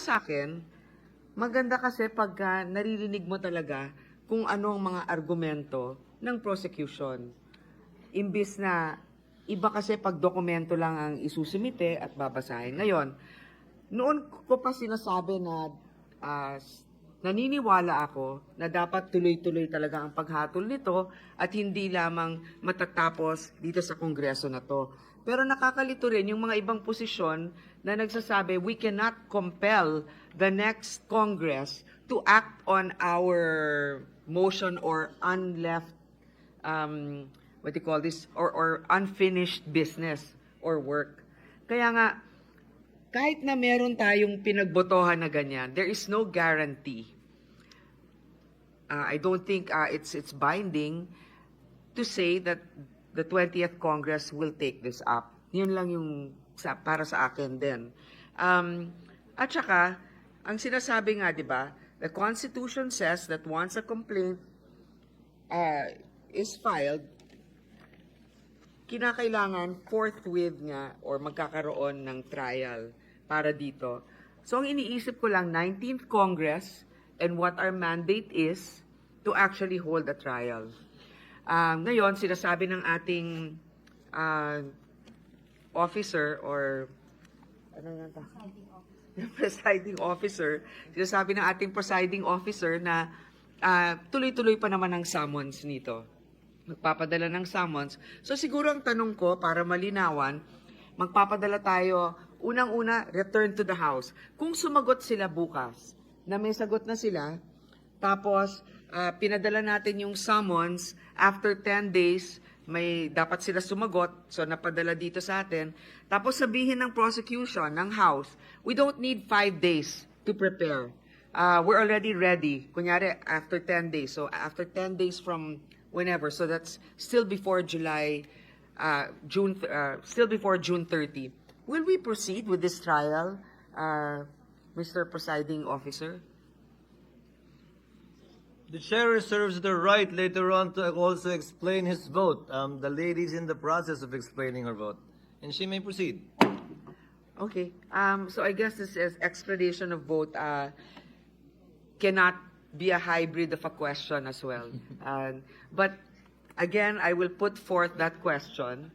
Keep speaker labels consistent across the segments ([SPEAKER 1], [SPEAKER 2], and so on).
[SPEAKER 1] sa akin, maganda kasi pagka naririnig mo talaga kung ano ang mga argumento ng prosecution. Imbis na iba kasi pag dokumento lang ang isusumite at babasahin. Ngayon, noon ko pa sinasabi na ah, naniniwala ako na dapat tuloy-tuloy talaga ang paghatol nito at hindi lamang matatapos dito sa Kongreso na to. Pero nakakalito rin yung mga ibang posisyon na nagsasabi we cannot compel the next Congress to act on our motion or what do you call this, or unfinished business or work. Kaya nga, kahit na meron tayong pinagbotohan na ganyan, there is no guarantee. I don't think it's binding to say that the 20th Congress will take this up. Yun lang yung para sa akin din. At saka, ang sinasabi nga, di ba, the Constitution says that once a complaint is filed, kinakailangan forthwith nga or magkakaroon ng trial para dito. So ang iniisip ko lang, 19th Congress and what our mandate is to actually hold a trial. Ngayon, sinasabi ng ating officer or ano nga ba? Presiding officer, sinasabi ng ating presiding officer na tuloy-tuloy pa naman ang summons nito. Magpapadala ng summons. So siguro ang tanong ko, para malinawan, magpapadala tayo, unang-una, return to the House. Kung sumagot sila bukas, na may sagot na sila, tapos pinadala natin yung summons, after 10 days, may dapat sila sumagot, so napadala dito sa atin. Tapos sabihin ng prosecution, ng House, we don't need 5 days to prepare. We're already ready. Kunyari, after 10 days. So after 10 days from whenever, so that's still before still before June 30. Will we proceed with this trial, Mr. Presiding Officer?
[SPEAKER 2] The chair reserves the right later on to also explain his vote. The lady is in the process of explaining her vote, and she may proceed.
[SPEAKER 1] Okay. So I guess this is explanation of vote cannot be a hybrid of a question as well. But again, I will put forth that question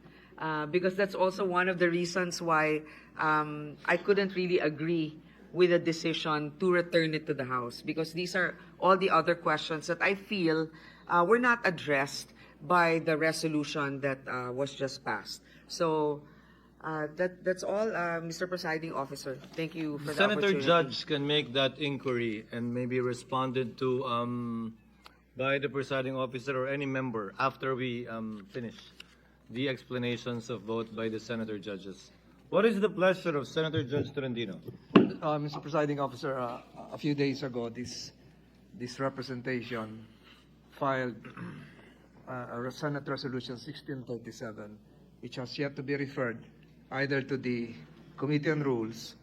[SPEAKER 1] because that's also one of the reasons why I couldn't really agree with the decision to return it to the House, because these are all the other questions that I feel were not addressed by the resolution that was just passed. So that's all, Mr. Presiding Officer. Thank you for the
[SPEAKER 2] Senator
[SPEAKER 1] opportunity.
[SPEAKER 2] Judge can make that inquiry and maybe responded to by the presiding officer or any member after we finish the explanations of vote by the senator judges. What is the pleasure of Senator Judge Tolentino?
[SPEAKER 3] Mr. Presiding Officer, a few days ago, this representation filed a Senate Resolution 1637, which has yet to be referred either to the Committee on Rules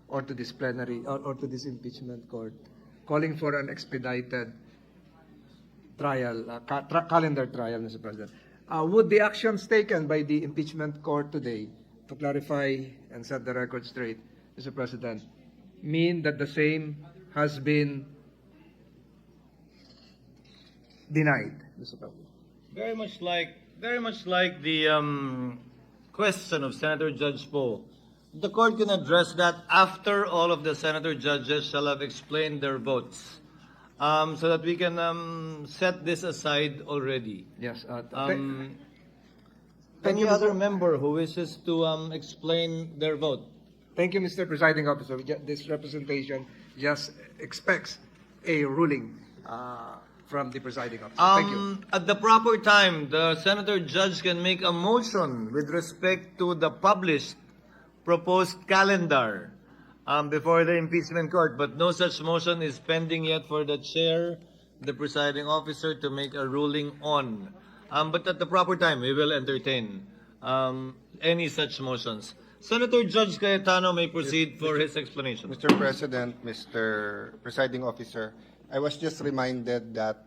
[SPEAKER 3] or to this plenary or to this impeachment court, calling for an expedited trial, calendar trial, Mr. President. Would the actions taken by the impeachment court today, to clarify and set the record straight, Mr. President, mean that the same has been denied, Mr. President?
[SPEAKER 2] Very much like the question of Senator Judge Poe. The court can address that after all of the senator judges shall have explained their votes, so that we can set this aside already.
[SPEAKER 3] Yes.
[SPEAKER 2] Any other member who wishes to explain their vote?
[SPEAKER 3] Thank you, Mr. Presiding Officer. This representation just expects a ruling from the presiding officer. Thank you.
[SPEAKER 2] At the proper time, the senator judge can make a motion with respect to the published proposed calendar before the impeachment court, but no such motion is pending yet for the chair, the presiding officer, to make a ruling on. But at the proper time, we will entertain any such motions. Senator Judge Cayetano may proceed for his explanation.
[SPEAKER 4] Mr. President, Mr. Presiding Officer, I was just reminded that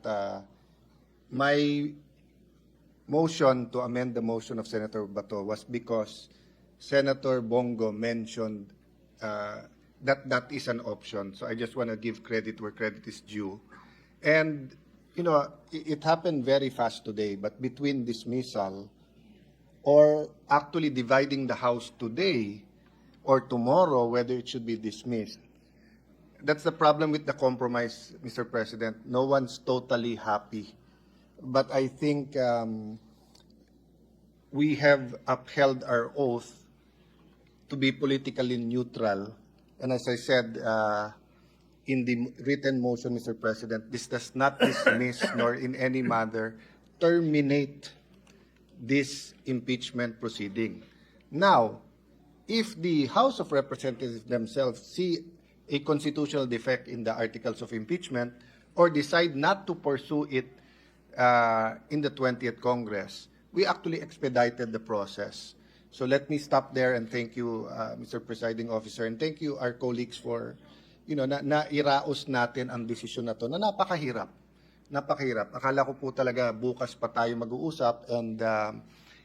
[SPEAKER 4] my motion to amend the motion of Senator Bato was because Senator Bongo mentioned that is an option. So I just want to give credit where credit is due. And, you know, it happened very fast today, but between dismissal or actually dividing the House today or tomorrow, whether it should be dismissed, that's the problem with the compromise, Mr. President. No one's totally happy. But I think we have upheld our oath to be politically neutral. And as I said in the written motion, Mr. President, this does not dismiss nor in any manner terminate this impeachment proceeding. Now, if the House of Representatives themselves see a constitutional defect in the articles of impeachment or decide not to pursue it in the 20th Congress, we actually expedited the process. So let me stop there and thank you, Mr. Presiding Officer, and thank you, our colleagues, for, you know, nairaos natin ang desisyon na to na napakahirap. Napakahirap. Akala ko po talaga bukas pa tayo mag-uusap and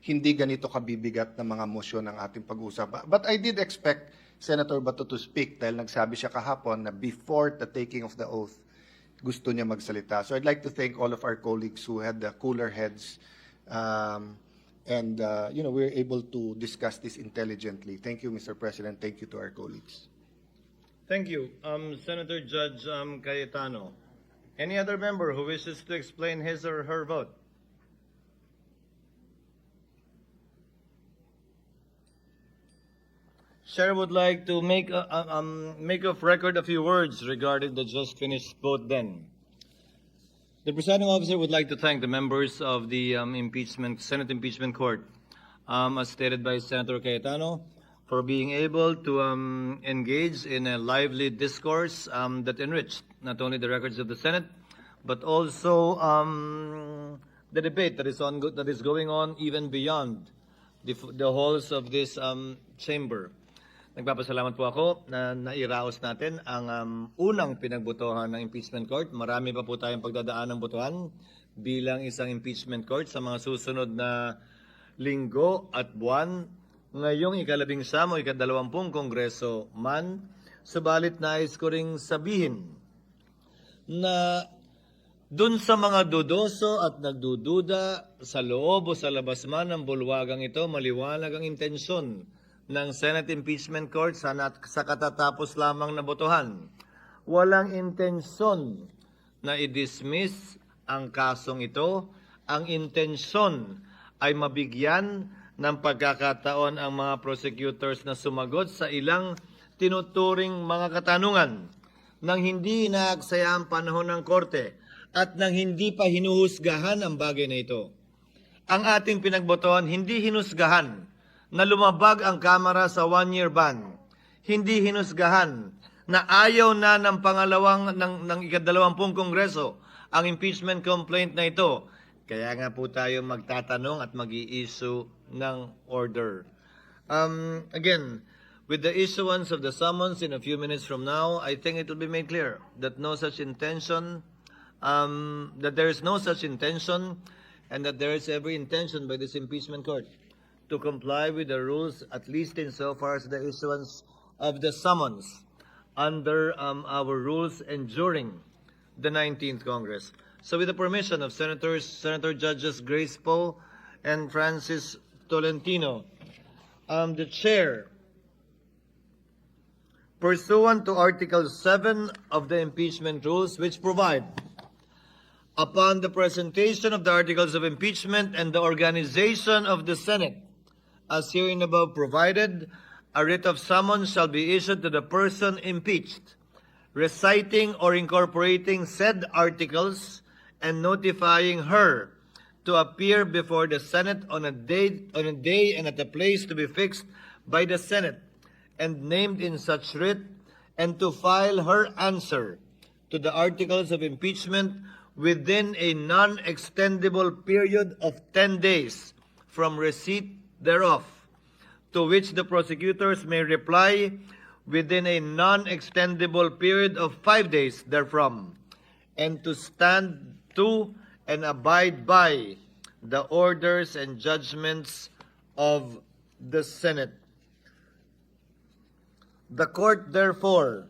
[SPEAKER 4] hindi ganito kabibigat na mga motion ng ating pag-uusap. But I did expect Senator Bato to speak dahil nagsabi siya kahapon na before the taking of the oath, gusto niya magsalita. So I'd like to thank all of our colleagues who had the cooler heads and you know, we were able to discuss this intelligently. Thank you, Mr. President. Thank you to our colleagues.
[SPEAKER 2] Thank you. Senator Judge Cayetano. Any other member who wishes to explain his or her vote? Chair would like to make of record a few words regarding the just finished vote then. The presiding officer would like to thank the members of the Senate Impeachment Court, as stated by Senator Cayetano, for being able to engage in a lively discourse that enriched not only the records of the Senate, but also the debate that is going on even beyond the halls of this chamber. Nagpapasalamat po ako na nairaos natin ang unang pinagbotohan ng impeachment court. Marami pa po tayong pagdadaan ng botohan bilang isang impeachment court sa mga susunod na linggo at buwan. Ngayong ika-11 o ika-20 kongreso man, subalit nais ko ring sabihin na dun sa mga dudoso at nagdududa sa loob o sa labas man ng bulwagang ito, maliwanag ang intensyon ng Senate Impeachment Court sa katatapos lamang na botohan. Walang intensyon na i-dismiss ang kasong ito. Ang intensyon ay mabigyan ng pagkakataon ang mga prosecutors na sumagot sa ilang tinuturing mga katanungan nang hindi inaaksaya ang panahon ng korte at nang hindi pa hinuhusgahan ang bagay na ito. Ang ating pinagbotohan hindi hinusgahan na lumabag ang Kamara sa 1-year ban. Hindi hinusgahan na ayaw na ng ika-20 Kongreso ang impeachment complaint na ito. Kaya nga po tayo magtatanong at mag-i-issue ng order. Again, with the issuance of the summons in a few minutes from now, I think it will be made clear that no such intention, that there is no such intention, and that there is every intention by this impeachment court to comply with the rules, at least insofar as the issuance of the summons under our rules and during the 19th Congress. So with the permission of Senator Judges Grace Poe and Francis Tolentino, the Chair, pursuant to Article 7 of the impeachment rules, which provide, upon the presentation of the articles of impeachment and the organization of the Senate, as herein above provided, a writ of summons shall be issued to the person impeached, reciting or incorporating said articles and notifying her to appear before the Senate on a day and at a place to be fixed by the Senate and named in such writ, and to file her answer to the articles of impeachment within a non-extendable period of 10 days from receipt thereof, to which the prosecutors may reply within a non-extendable period of 5 days therefrom, and to stand to and abide by the orders and judgments of the Senate. The court therefore